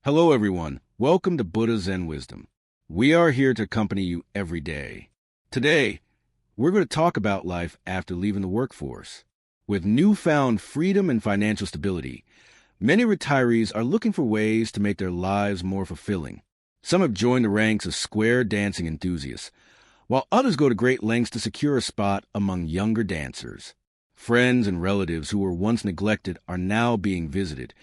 Hello, everyone. Welcome to Buddha Zen Wisdom. We are here to accompany you every day. Today, we're going to talk about life after leaving the workforce. With newfound freedom and financial stability, many retirees are looking for ways to make their lives more fulfilling. Some have joined the ranks of square dancing enthusiasts, while others go to great lengths to secure a spot among younger dancers. Friends and relatives who were once neglected are now being visited,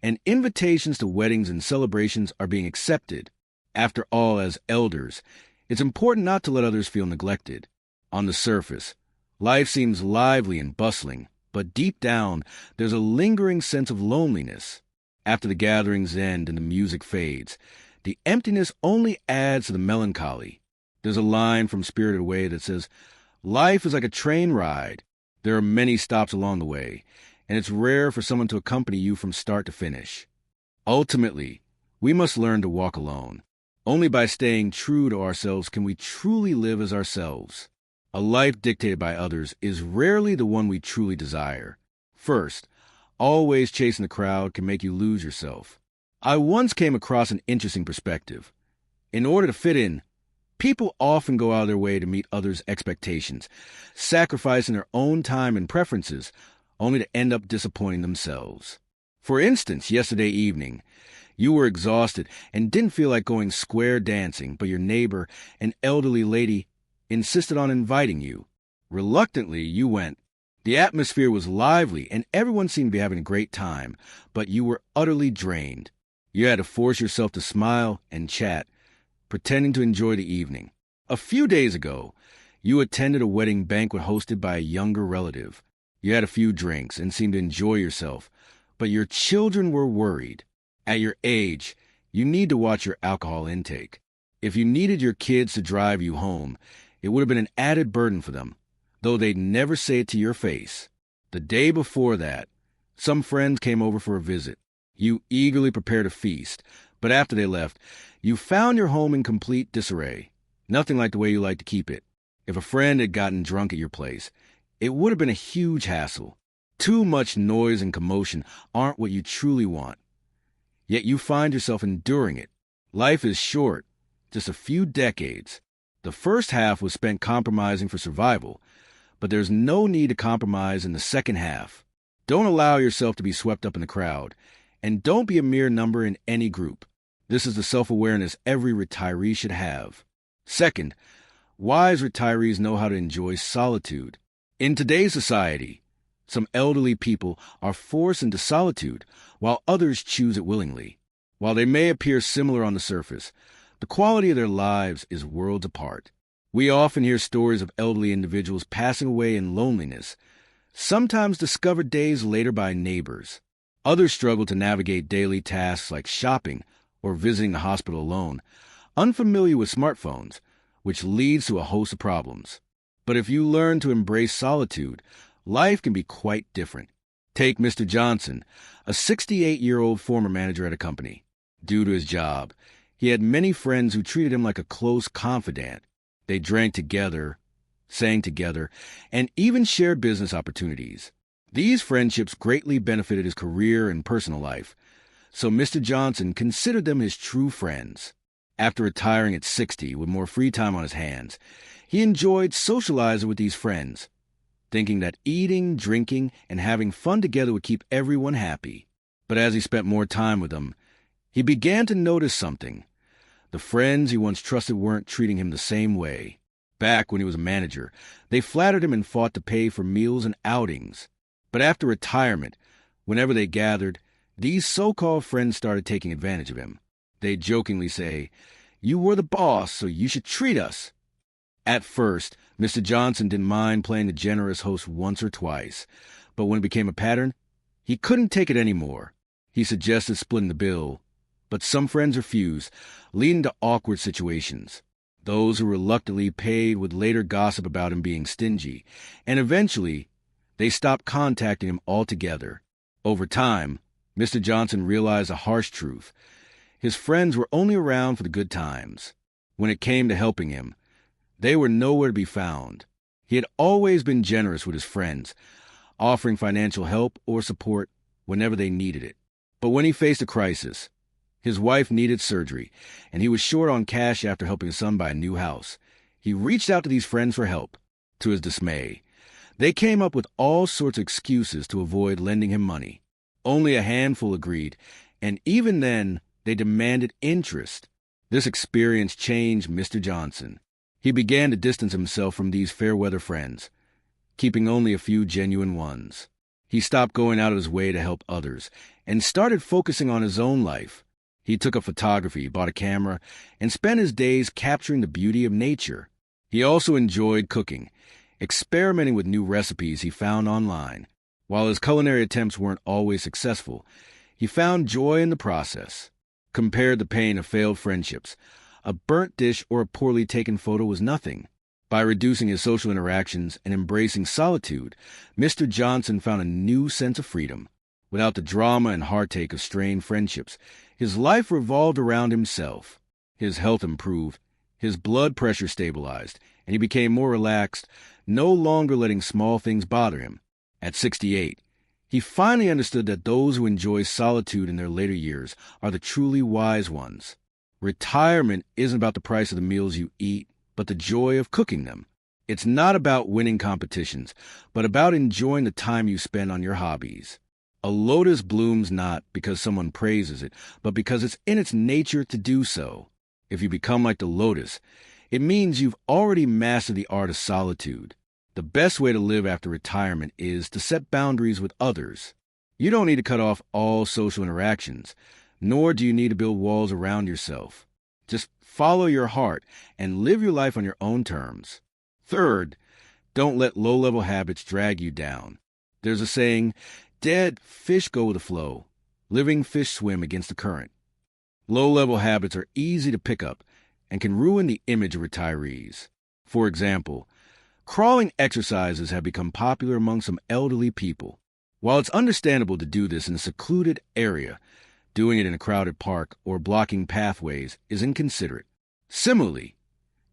and invitations to weddings and celebrations are being accepted. After all, as elders, it's important not to let others feel neglected. On the surface, life seems lively and bustling, but deep down, there's a lingering sense of loneliness. After the gatherings end and the music fades, the emptiness only adds to the melancholy. There's a line from Spirited Away that says, "Life is like a train ride. There are many stops along the way, and it's rare for someone to accompany you from start to finish." Ultimately, we must learn to walk alone. Only by staying true to ourselves can we truly live as ourselves. A life dictated by others is rarely the one we truly desire. First, always chasing the crowd can make you lose yourself. I once came across an interesting perspective. In order to fit in, people often go out of their way to meet others' expectations, sacrificing their own time and preferences, only to end up disappointing themselves. For instance, yesterday evening, you were exhausted and didn't feel like going square dancing, but your neighbor, an elderly lady, insisted on inviting you. Reluctantly, you went. The atmosphere was lively and everyone seemed to be having a great time, but you were utterly drained. You had to force yourself to smile and chat, pretending to enjoy the evening. A few days ago, you attended a wedding banquet hosted by a younger relative. You had a few drinks and seemed to enjoy yourself, but your children were worried. At your age, you need to watch your alcohol intake. If you needed your kids to drive you home, it would have been an added burden for them, though they'd never say it to your face. The day before that, some friends came over for a visit. You eagerly prepared a feast, but after they left, you found your home in complete disarray. Nothing like the way you like to keep it. If a friend had gotten drunk at your place, it would have been a huge hassle. Too much noise and commotion aren't what you truly want. Yet you find yourself enduring it. Life is short, just a few decades. The first half was spent compromising for survival, but there's no need to compromise in the second half. Don't allow yourself to be swept up in the crowd, and don't be a mere number in any group. This is the self-awareness every retiree should have. Second, wise retirees know how to enjoy solitude. In today's society, some elderly people are forced into solitude, while others choose it willingly. While they may appear similar on the surface, the quality of their lives is worlds apart. We often hear stories of elderly individuals passing away in loneliness, sometimes discovered days later by neighbors. Others struggle to navigate daily tasks like shopping or visiting the hospital alone, unfamiliar with smartphones, which leads to a host of problems. But if you learn to embrace solitude, life can be quite different. Take Mr. Johnson, a 68-year-old former manager at a company. Due to his job, he had many friends who treated him like a close confidant. They drank together, sang together, and even shared business opportunities. These friendships greatly benefited his career and personal life, so Mr. Johnson considered them his true friends. After retiring at 60 with more free time on his hands, he enjoyed socializing with these friends, thinking that eating, drinking, and having fun together would keep everyone happy. But as he spent more time with them, he began to notice something. The friends he once trusted weren't treating him the same way. Back when he was a manager, they flattered him and fought to pay for meals and outings. But after retirement, whenever they gathered, these so-called friends started taking advantage of him. They'd jokingly say, "You were the boss, so you should treat us." At first, Mr. Johnson didn't mind playing the generous host once or twice, but when it became a pattern, he couldn't take it anymore. He suggested splitting the bill, but some friends refused, leading to awkward situations. Those who reluctantly paid would later gossip about him being stingy, and eventually, they stopped contacting him altogether. Over time, Mr. Johnson realized a harsh truth. His friends were only around for the good times. When it came to helping him, they were nowhere to be found. He had always been generous with his friends, offering financial help or support whenever they needed it. But when he faced a crisis, His wife needed surgery, and he was short on cash after helping his son buy a new house. He reached out to these friends for help. To his dismay, they came up with all sorts of excuses to avoid lending him money. Only a handful agreed, and even then, they demanded interest. This experience changed Mr. Johnson. He began to distance himself from these fair-weather friends, keeping only a few genuine ones. He stopped going out of his way to help others and started focusing on his own life. He took up photography, bought a camera, and spent his days capturing the beauty of nature. He also enjoyed cooking, experimenting with new recipes he found online. While his culinary attempts weren't always successful, he found joy in the process. Compared the pain of failed friendships, a burnt dish or a poorly taken photo was nothing. By reducing his social interactions and embracing solitude, Mr. Johnson found a new sense of freedom. Without the drama and heartache of strained friendships, his life revolved around himself. His health improved, his blood pressure stabilized, and he became more relaxed, no longer letting small things bother him. At 68, he finally understood that those who enjoy solitude in their later years are the truly wise ones. Retirement isn't about the price of the meals you eat, but the joy of cooking them. It's not about winning competitions, but about enjoying the time you spend on your hobbies. A lotus blooms not because someone praises it, but because it's in its nature to do so. If you become like the lotus, it means you've already mastered the art of solitude. The best way to live after retirement is to set boundaries with others. You don't need to cut off all social interactions, nor do you need to build walls around yourself. Just follow your heart and live your life on your own terms. Third, don't let low-level habits drag you down. There's a saying, dead fish go with the flow. Living fish swim against the current. Low-level habits are easy to pick up and can ruin the image of retirees. For example, crawling exercises have become popular among some elderly people. While it's understandable to do this in a secluded area, doing it in a crowded park or blocking pathways is inconsiderate. Similarly,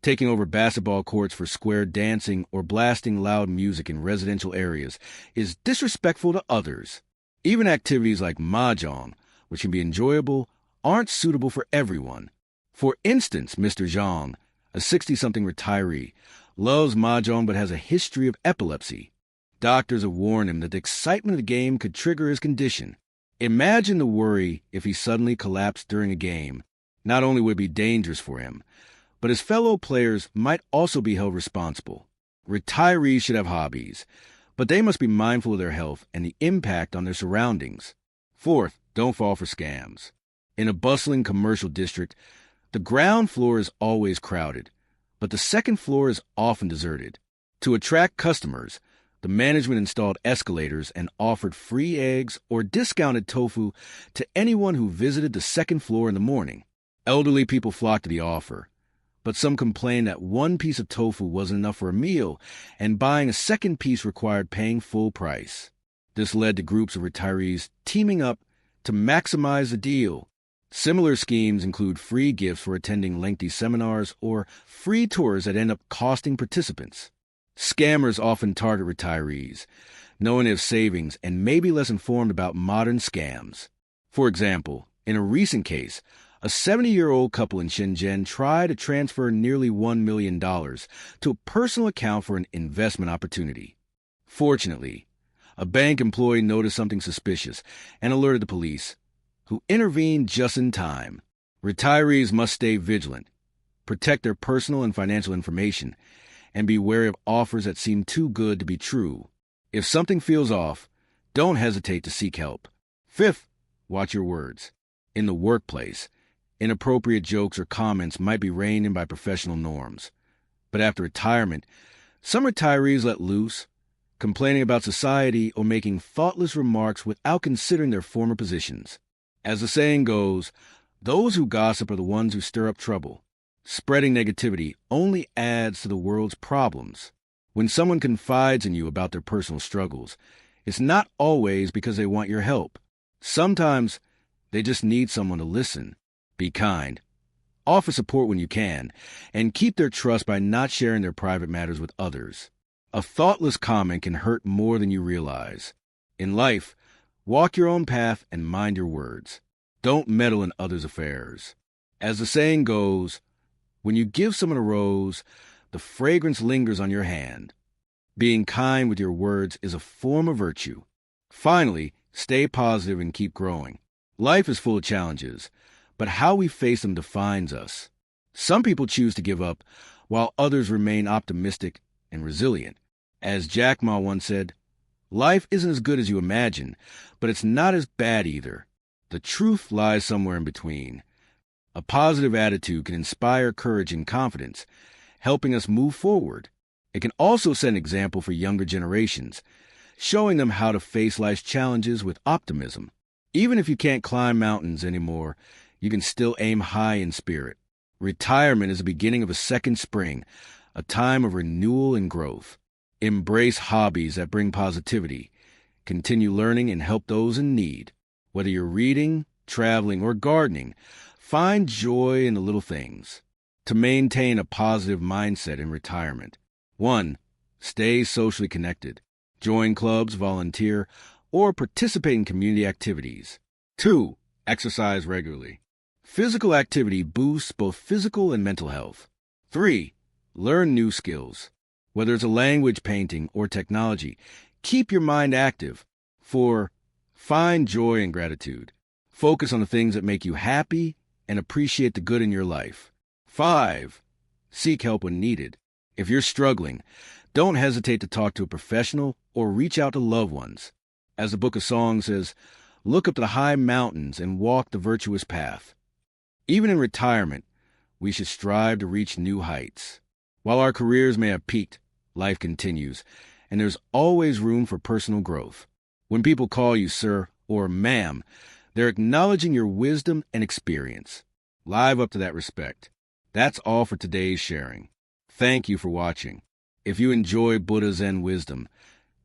taking over basketball courts for square dancing or blasting loud music in residential areas is disrespectful to others. Even activities like mahjong, which can be enjoyable, aren't suitable for everyone. For instance, Mr. Zhang, a 60-something retiree, loves mahjong but has a history of epilepsy. Doctors have warned him that the excitement of the game could trigger his condition. Imagine the worry if he suddenly collapsed during a game. Not only would it be dangerous for him, but his fellow players might also be held responsible. Retirees should have hobbies, but they must be mindful of their health and the impact on their surroundings. Fourth, don't fall for scams. In a bustling commercial district, the ground floor is always crowded, but the second floor is often deserted. To attract customers, the management installed escalators and offered free eggs or discounted tofu to anyone who visited the second floor in the morning. Elderly people flocked to the offer, but some complained that one piece of tofu wasn't enough for a meal, and buying a second piece required paying full price. This led to groups of retirees teaming up to maximize the deal. Similar schemes include free gifts for attending lengthy seminars or free tours that end up costing participants. Scammers often target retirees, knowing they have savings and may be less informed about modern scams. For example, in a recent case, a 70-year-old couple in Shenzhen tried to transfer nearly $1 million to a personal account for an investment opportunity. Fortunately, a bank employee noticed something suspicious and alerted the police, who intervened just in time. Retirees must stay vigilant, protect their personal and financial information, and be wary of offers that seem too good to be true. If something feels off, don't hesitate to seek help. Fifth, watch your words. In the workplace, inappropriate jokes or comments might be reined in by professional norms. But after retirement, some retirees let loose, complaining about society or making thoughtless remarks without considering their former positions. As the saying goes, those who gossip are the ones who stir up trouble. Spreading negativity only adds to the world's problems. When someone confides in you about their personal struggles, it's not always because they want your help. Sometimes they just need someone to listen. Be kind. Offer support when you can, and keep their trust by not sharing their private matters with others. A thoughtless comment can hurt more than you realize. In life, walk your own path and mind your words. Don't meddle in others' affairs. As the saying goes, when you give someone a rose, the fragrance lingers on your hand. Being kind with your words is a form of virtue. Finally, stay positive and keep growing. Life is full of challenges, but how we face them defines us. Some people choose to give up, while others remain optimistic and resilient. As Jack Ma once said, life isn't as good as you imagine, but it's not as bad either. The truth lies somewhere in between. A positive attitude can inspire courage and confidence, helping us move forward. It can also set an example for younger generations, showing them how to face life's challenges with optimism. Even if you can't climb mountains anymore, you can still aim high in spirit. Retirement is the beginning of a second spring, a time of renewal and growth. Embrace hobbies that bring positivity. Continue learning and help those in need. Whether you're reading, traveling, or gardening, find joy in the little things. To maintain a positive mindset in retirement. 1. Stay socially connected. Join clubs, volunteer, or participate in community activities. 2. Exercise regularly. Physical activity boosts both physical and mental health. 3. Learn new skills. Whether it's a language, painting, or technology, keep your mind active. 4. Find joy and gratitude. Focus on the things that make you happy and appreciate the good in your life. 5. Seek help when needed. If you're struggling, don't hesitate to talk to a professional or reach out to loved ones. As the Book of Songs says, look up to the high mountains and walk the virtuous path. Even in retirement, we should strive to reach new heights. While our careers may have peaked, life continues, and there's always room for personal growth. When people call you sir or ma'am, they're acknowledging your wisdom and experience. Live up to that respect. That's all for today's sharing. Thank you for watching. If you enjoy Buddha Zen wisdom,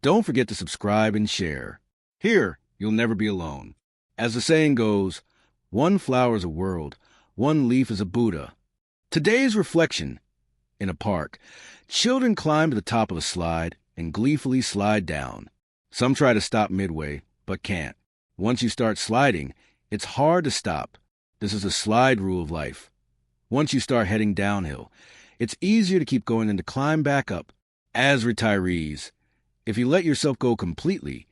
don't forget to subscribe and share. Here, you'll never be alone. As the saying goes, one flower is a world, one leaf is a Buddha. Today's reflection. In a park, children climb to the top of a slide and gleefully slide down. Some try to stop midway, but can't. Once you start sliding, it's hard to stop. This is the slide rule of life. Once you start heading downhill, it's easier to keep going than to climb back up. As retirees, if you let yourself go completely,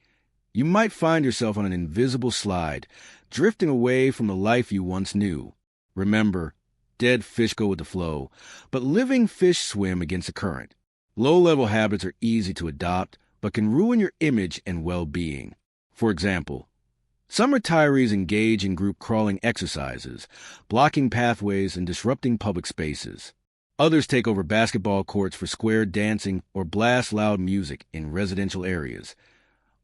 you might find yourself on an invisible slide, drifting away from the life you once knew. Remember, dead fish go with the flow, but living fish swim against the current. Low-level habits are easy to adopt, but can ruin your image and well-being. For example, some retirees engage in group crawling exercises, blocking pathways and disrupting public spaces. Others take over basketball courts for square dancing or blast loud music in residential areas,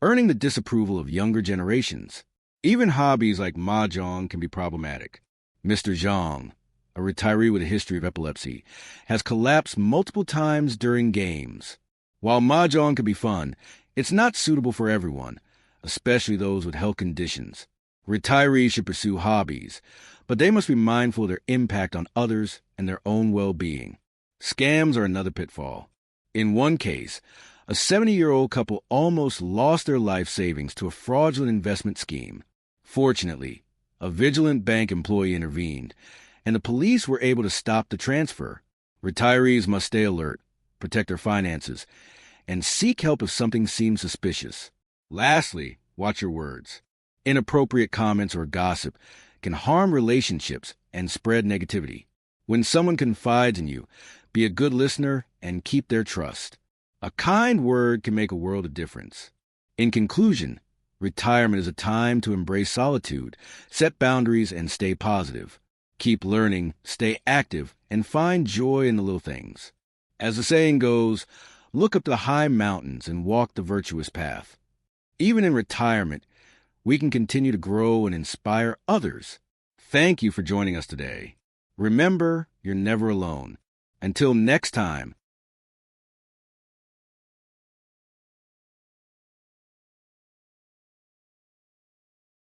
earning the disapproval of younger generations. Even hobbies like mahjong can be problematic. Mr. Zhang, a retiree with a history of epilepsy, has collapsed multiple times during games. While mahjong can be fun, it's not suitable for everyone, especially those with health conditions. Retirees should pursue hobbies, but they must be mindful of their impact on others and their own well-being. Scams are another pitfall. In one case, a 70-year-old couple almost lost their life savings to a fraudulent investment scheme. Fortunately, a vigilant bank employee intervened, and the police were able to stop the transfer. Retirees must stay alert, protect their finances, and seek help if something seems suspicious. Lastly, watch your words. Inappropriate comments or gossip can harm relationships and spread negativity. When someone confides in you, be a good listener and keep their trust. A kind word can make a world of difference. In conclusion, retirement is a time to embrace solitude, set boundaries, and stay positive. Keep learning, stay active, and find joy in the little things. As the saying goes, look up to the high mountains and walk the virtuous path. Even in retirement, we can continue to grow and inspire others. Thank you for joining us today. Remember, you're never alone. Until next time,